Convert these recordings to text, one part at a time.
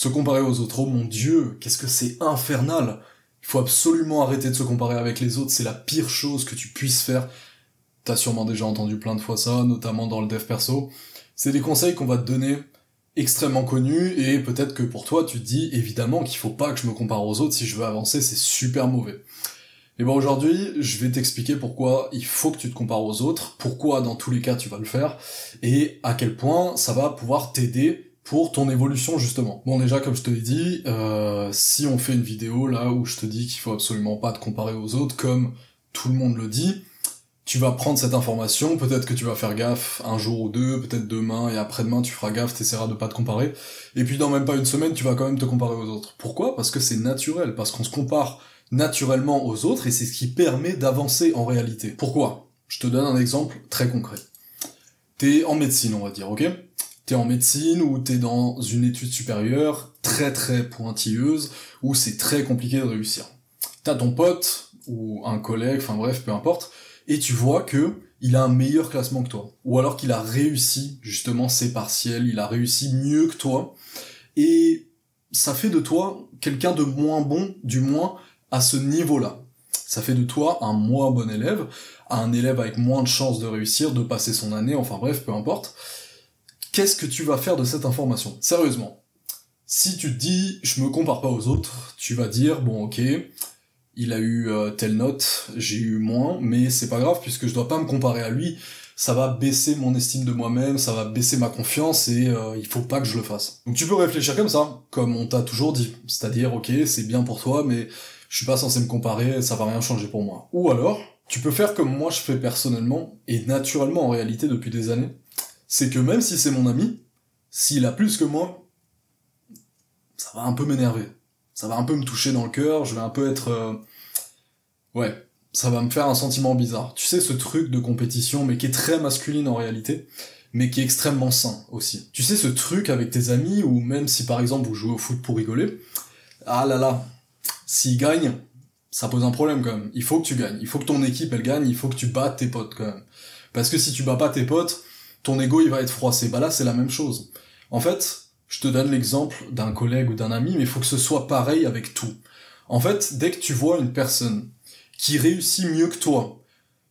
Se comparer aux autres, oh mon Dieu, qu'est-ce que c'est infernal! Il faut absolument arrêter de se comparer avec les autres, c'est la pire chose que tu puisses faire. T'as sûrement déjà entendu plein de fois ça, notamment dans le dev perso. C'est des conseils qu'on va te donner, extrêmement connus, et peut-être que pour toi, tu te dis évidemment qu'il faut pas que je me compare aux autres si je veux avancer, c'est super mauvais. Et bon, aujourd'hui, je vais t'expliquer pourquoi il faut que tu te compares aux autres, pourquoi dans tous les cas tu vas le faire, et à quel point ça va pouvoir t'aider pour ton évolution justement. Bon, déjà, comme je te l'ai dit, si on fait une vidéo là où je te dis qu'il faut absolument pas te comparer aux autres, comme tout le monde le dit, tu vas prendre cette information, peut-être que tu vas faire gaffe un jour ou deux, peut-être demain et après-demain tu feras gaffe, t'essaieras de pas te comparer, et puis dans même pas une semaine tu vas quand même te comparer aux autres. Pourquoi? Parce que c'est naturel, parce qu'on se compare naturellement aux autres, et c'est ce qui permet d'avancer en réalité. Pourquoi? Je te donne un exemple très concret. T'es en médecine, on va dire, ok? T'es en médecine, ou t'es dans une étude supérieure, très très pointilleuse, où c'est très compliqué de réussir. T'as ton pote, ou un collègue, enfin bref, peu importe, et tu vois que il a un meilleur classement que toi. Ou alors qu'il a réussi, justement, ses partiels, il a réussi mieux que toi, et ça fait de toi quelqu'un de moins bon, du moins, à ce niveau-là. Ça fait de toi un moins bon élève, un élève avec moins de chances de réussir, de passer son année, enfin bref, peu importe. Qu'est-ce que tu vas faire de cette information? Sérieusement. Si tu te dis, je me compare pas aux autres, tu vas dire, bon ok, il a eu telle note, j'ai eu moins, mais c'est pas grave puisque je dois pas me comparer à lui, ça va baisser mon estime de moi-même, ça va baisser ma confiance et il faut pas que je le fasse. Donc tu peux réfléchir comme ça, comme on t'a toujours dit, c'est-à-dire ok, c'est bien pour toi, mais je suis pas censé me comparer, ça va rien changer pour moi. Ou alors, tu peux faire comme moi je fais personnellement, et naturellement en réalité depuis des années, c'est que même si c'est mon ami, s'il a plus que moi, ça va un peu m'énerver. Ça va un peu me toucher dans le cœur, je vais un peu être... Ouais, ça va me faire un sentiment bizarre. Tu sais, ce truc de compétition, mais qui est très masculine en réalité, mais qui est extrêmement sain aussi. Tu sais, ce truc avec tes amis, ou même si par exemple vous jouez au foot pour rigoler, ah là là, s'ils gagnent, ça pose un problème quand même. Il faut que tu gagnes, il faut que ton équipe elle gagne, il faut que tu battes tes potes quand même. Parce que si tu bats pas tes potes, ton ego il va être froissé. Bah là c'est la même chose. En fait, je te donne l'exemple d'un collègue ou d'un ami, mais il faut que ce soit pareil avec tout. En fait, dès que tu vois une personne qui réussit mieux que toi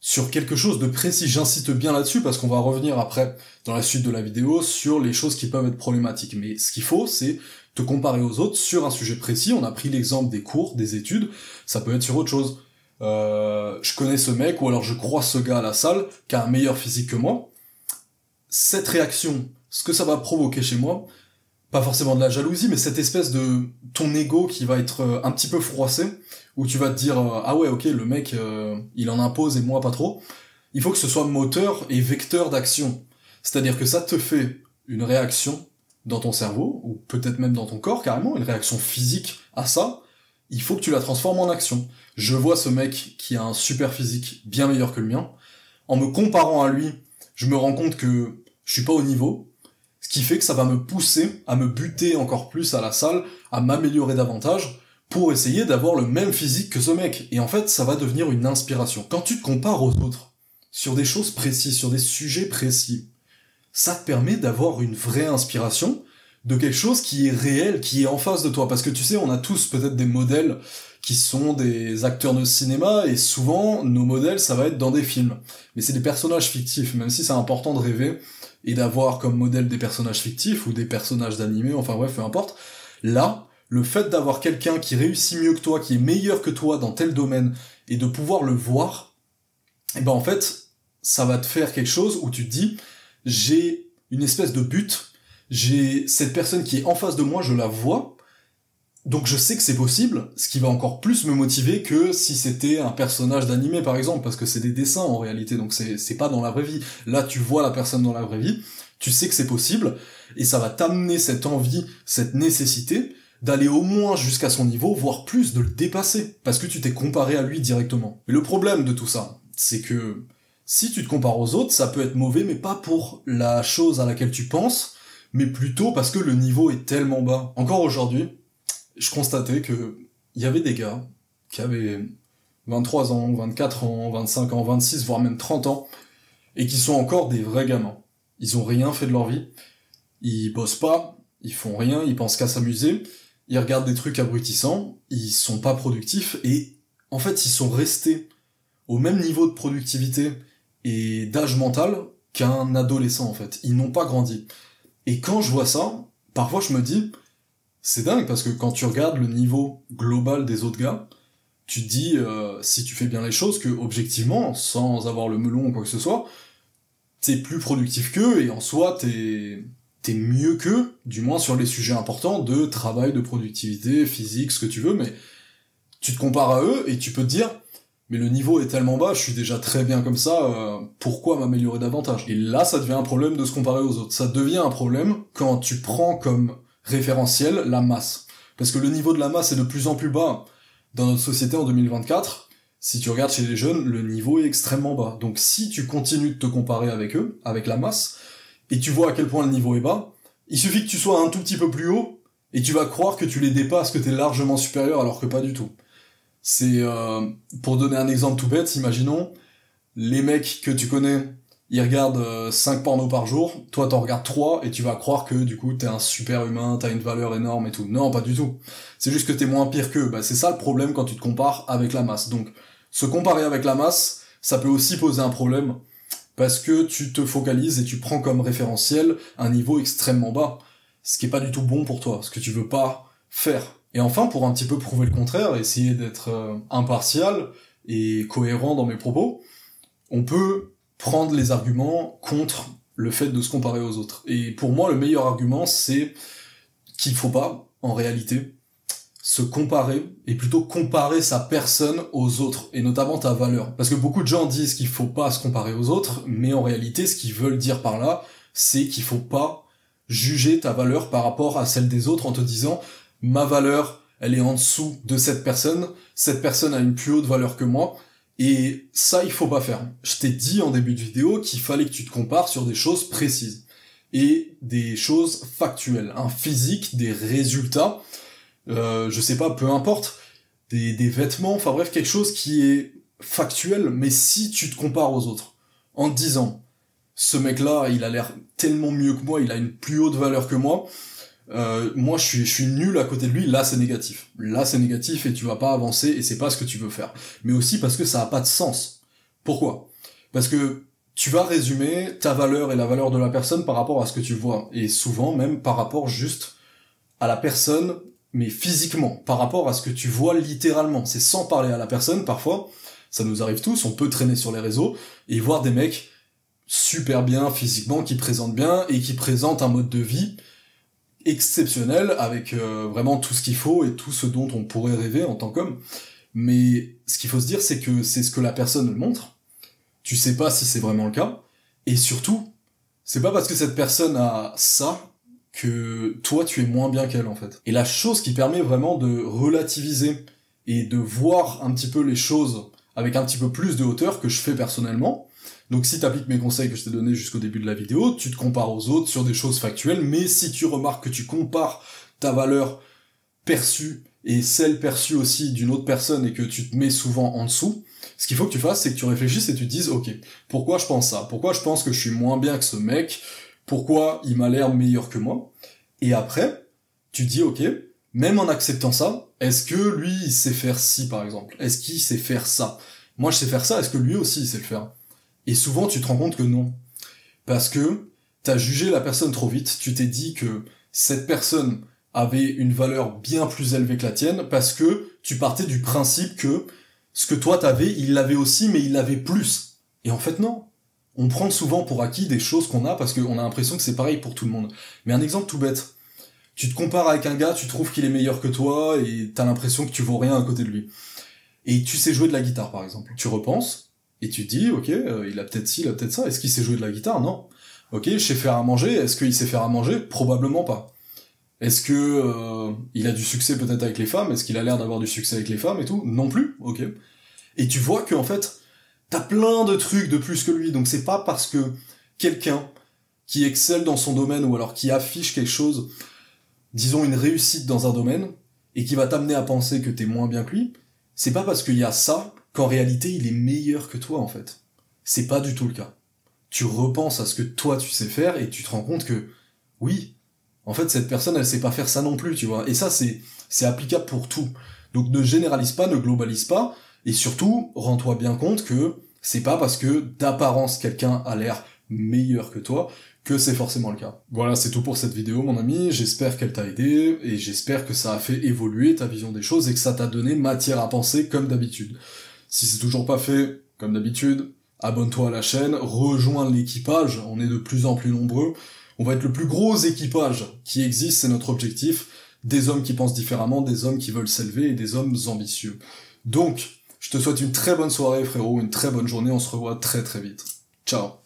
sur quelque chose de précis, j'insiste bien là-dessus parce qu'on va revenir après dans la suite de la vidéo sur les choses qui peuvent être problématiques. Mais ce qu'il faut, c'est te comparer aux autres sur un sujet précis. On a pris l'exemple des cours, des études, ça peut être sur autre chose. Je connais ce mec, ou alors je crois ce gars à la salle qui a un meilleur physique que moi. Cette réaction, ce que ça va provoquer chez moi, pas forcément de la jalousie, mais cette espèce de ton ego qui va être un petit peu froissé, où tu vas te dire ah ouais ok le mec il en impose et moi pas trop. Il faut que ce soit moteur et vecteur d'action, c'est-à-dire que ça te fait une réaction dans ton cerveau, ou peut-être même dans ton corps carrément, une réaction physique à ça. Il faut que tu la transformes en action. Je vois ce mec qui a un super physique bien meilleur que le mien, en me comparant à lui, je me rends compte que je suis pas au niveau, ce qui fait que ça va me pousser à me buter encore plus à la salle, à m'améliorer davantage, pour essayer d'avoir le même physique que ce mec. Et en fait, ça va devenir une inspiration. Quand tu te compares aux autres, sur des choses précises, sur des sujets précis, ça te permet d'avoir une vraie inspiration de quelque chose qui est réel, qui est en face de toi. Parce que tu sais, on a tous peut-être des modèles qui sont des acteurs de cinéma, et souvent, nos modèles, ça va être dans des films. Mais c'est des personnages fictifs, même si c'est important de rêver, et d'avoir comme modèle des personnages fictifs, ou des personnages d'animé, enfin bref, peu importe. Là, le fait d'avoir quelqu'un qui réussit mieux que toi, qui est meilleur que toi dans tel domaine, et de pouvoir le voir, et ben en fait, ça va te faire quelque chose où tu te dis, j'ai une espèce de but, j'ai cette personne qui est en face de moi, je la vois, donc je sais que c'est possible, ce qui va encore plus me motiver que si c'était un personnage d'animé par exemple, parce que c'est des dessins en réalité, donc c'est pas dans la vraie vie. Là tu vois la personne dans la vraie vie, tu sais que c'est possible, et ça va t'amener cette envie, cette nécessité, d'aller au moins jusqu'à son niveau, voire plus, de le dépasser, parce que tu t'es comparé à lui directement. Mais le problème de tout ça, c'est que si tu te compares aux autres, ça peut être mauvais, mais pas pour la chose à laquelle tu penses, mais plutôt parce que le niveau est tellement bas. Encore aujourd'hui, je constatais que il y avait des gars qui avaient 23 ans, 24 ans, 25 ans, 26, voire même 30 ans, et qui sont encore des vrais gamins. Ils ont rien fait de leur vie, ils bossent pas, ils font rien, ils pensent qu'à s'amuser, ils regardent des trucs abrutissants, ils sont pas productifs, et en fait, ils sont restés au même niveau de productivité et d'âge mental qu'un adolescent, en fait. Ils n'ont pas grandi. Et quand je vois ça, parfois je me dis, c'est dingue, parce que quand tu regardes le niveau global des autres gars, tu te dis, si tu fais bien les choses, que objectivement, sans avoir le melon ou quoi que ce soit, t'es plus productif qu'eux, et en soi, t'es mieux qu'eux, du moins sur les sujets importants de travail, de productivité, physique, ce que tu veux, mais tu te compares à eux, et tu peux te dire, mais le niveau est tellement bas, je suis déjà très bien comme ça, pourquoi m'améliorer davantage? Et là, ça devient un problème de se comparer aux autres. Ça devient un problème quand tu prends comme référentiel la masse. Parce que le niveau de la masse est de plus en plus bas dans notre société en 2024. Si tu regardes chez les jeunes, le niveau est extrêmement bas. Donc si tu continues de te comparer avec eux, avec la masse, et tu vois à quel point le niveau est bas, il suffit que tu sois un tout petit peu plus haut, et tu vas croire que tu les dépasses, que t'es largement supérieur, alors que pas du tout. C'est, pour donner un exemple tout bête, imaginons, les mecs que tu connais, ils regardent 5 pornos par jour, toi t'en regardes 3, et tu vas croire que du coup t'es un super humain, t'as une valeur énorme et tout. Non, pas du tout. C'est juste que t'es moins pire qu'eux. Bah, c'est ça le problème quand tu te compares avec la masse. Donc, se comparer avec la masse, ça peut aussi poser un problème, parce que tu te focalises et tu prends comme référentiel un niveau extrêmement bas, ce qui est pas du tout bon pour toi, ce que tu veux pas faire. Et enfin, pour un petit peu prouver le contraire, essayer d'être impartial et cohérent dans mes propos, on peut prendre les arguments contre le fait de se comparer aux autres. Et pour moi, le meilleur argument, c'est qu'il faut pas, en réalité, se comparer, et plutôt comparer sa personne aux autres, et notamment ta valeur. Parce que beaucoup de gens disent qu'il faut pas se comparer aux autres, mais en réalité, ce qu'ils veulent dire par là, c'est qu'il faut pas juger ta valeur par rapport à celle des autres en te disant ma valeur, elle est en dessous de cette personne a une plus haute valeur que moi, et ça, il faut pas faire. Je t'ai dit en début de vidéo qu'il fallait que tu te compares sur des choses précises, et des choses factuelles, un physique, des résultats, je sais pas, peu importe, des vêtements, enfin bref, quelque chose qui est factuel, mais si tu te compares aux autres, en te disant, ce mec-là, il a l'air tellement mieux que moi, il a une plus haute valeur que moi je suis nul à côté de lui, là c'est négatif. Là c'est négatif et tu vas pas avancer et c'est pas ce que tu veux faire. Mais aussi parce que ça a pas de sens. Pourquoi? Parce que tu vas résumer ta valeur et la valeur de la personne par rapport à ce que tu vois. Et souvent même par rapport juste à la personne, mais physiquement. Par rapport à ce que tu vois littéralement. C'est sans parler à la personne, parfois. Ça nous arrive tous, on peut traîner sur les réseaux et voir des mecs super bien physiquement, qui présentent bien et qui présentent un mode de vie exceptionnel, avec vraiment tout ce qu'il faut et tout ce dont on pourrait rêver en tant qu'homme. Mais ce qu'il faut se dire, c'est que c'est ce que la personne montre. Tu sais pas si c'est vraiment le cas. Et surtout, c'est pas parce que cette personne a ça que toi tu es moins bien qu'elle en fait. Et la chose qui permet vraiment de relativiser et de voir un petit peu les choses avec un petit peu plus de hauteur, que je fais personnellement. Donc si t'appliques mes conseils que je t'ai donnés jusqu'au début de la vidéo, tu te compares aux autres sur des choses factuelles, mais si tu remarques que tu compares ta valeur perçue et celle perçue aussi d'une autre personne et que tu te mets souvent en dessous, ce qu'il faut que tu fasses, c'est que tu réfléchisses et tu te dises, ok, pourquoi je pense ça? Pourquoi je pense que je suis moins bien que ce mec? Pourquoi il m'a l'air meilleur que moi? Et après, tu te dis, ok, même en acceptant ça, est-ce que lui, il sait faire ci, par exemple? Est-ce qu'il sait faire ça? Moi, je sais faire ça, est-ce que lui aussi, il sait le faire? Et souvent, tu te rends compte que non. Parce que t'as jugé la personne trop vite, tu t'es dit que cette personne avait une valeur bien plus élevée que la tienne, parce que tu partais du principe que ce que toi t'avais, il l'avait aussi, mais il l'avait plus. Et en fait, non. On prend souvent pour acquis des choses qu'on a, parce qu'on a l'impression que c'est pareil pour tout le monde. Mais un exemple tout bête. Tu te compares avec un gars, tu trouves qu'il est meilleur que toi, et t'as l'impression que tu vaux rien à côté de lui. Et tu sais jouer de la guitare, par exemple. Tu repenses, et tu te dis, ok, il a peut-être ci, il a peut-être ça. Est-ce qu'il sait jouer de la guitare? Non. Ok, je sais faire à manger. Est-ce qu'il sait faire à manger? Probablement pas. Est-ce que il a du succès peut-être avec les femmes? Est-ce qu'il a l'air d'avoir du succès avec les femmes et tout? Non plus. Ok. Et tu vois que en fait, t'as plein de trucs de plus que lui. Donc c'est pas parce que quelqu'un qui excelle dans son domaine ou alors qui affiche quelque chose, disons une réussite dans un domaine, et qui va t'amener à penser que t'es moins bien que lui, c'est pas parce qu'il y a ça qu'en réalité il est meilleur que toi en fait. C'est pas du tout le cas. Tu repenses à ce que toi tu sais faire et tu te rends compte que, oui, En fait, cette personne, elle sait pas faire ça non plus, tu vois. Et ça, c'est applicable pour tout. Donc ne généralise pas, ne globalise pas, et surtout, rends-toi bien compte que c'est pas parce que d'apparence quelqu'un a l'air meilleur que toi que c'est forcément le cas. Voilà, c'est tout pour cette vidéo, mon ami. J'espère qu'elle t'a aidé, et j'espère que ça a fait évoluer ta vision des choses et que ça t'a donné matière à penser comme d'habitude. Si c'est toujours pas fait, comme d'habitude, abonne-toi à la chaîne, rejoins l'équipage, on est de plus en plus nombreux. On va être le plus gros équipage qui existe, c'est notre objectif. Des hommes qui pensent différemment, des hommes qui veulent s'élever et des hommes ambitieux. Donc, je te souhaite une très bonne soirée, frérot, une très bonne journée, on se revoit très très vite. Ciao.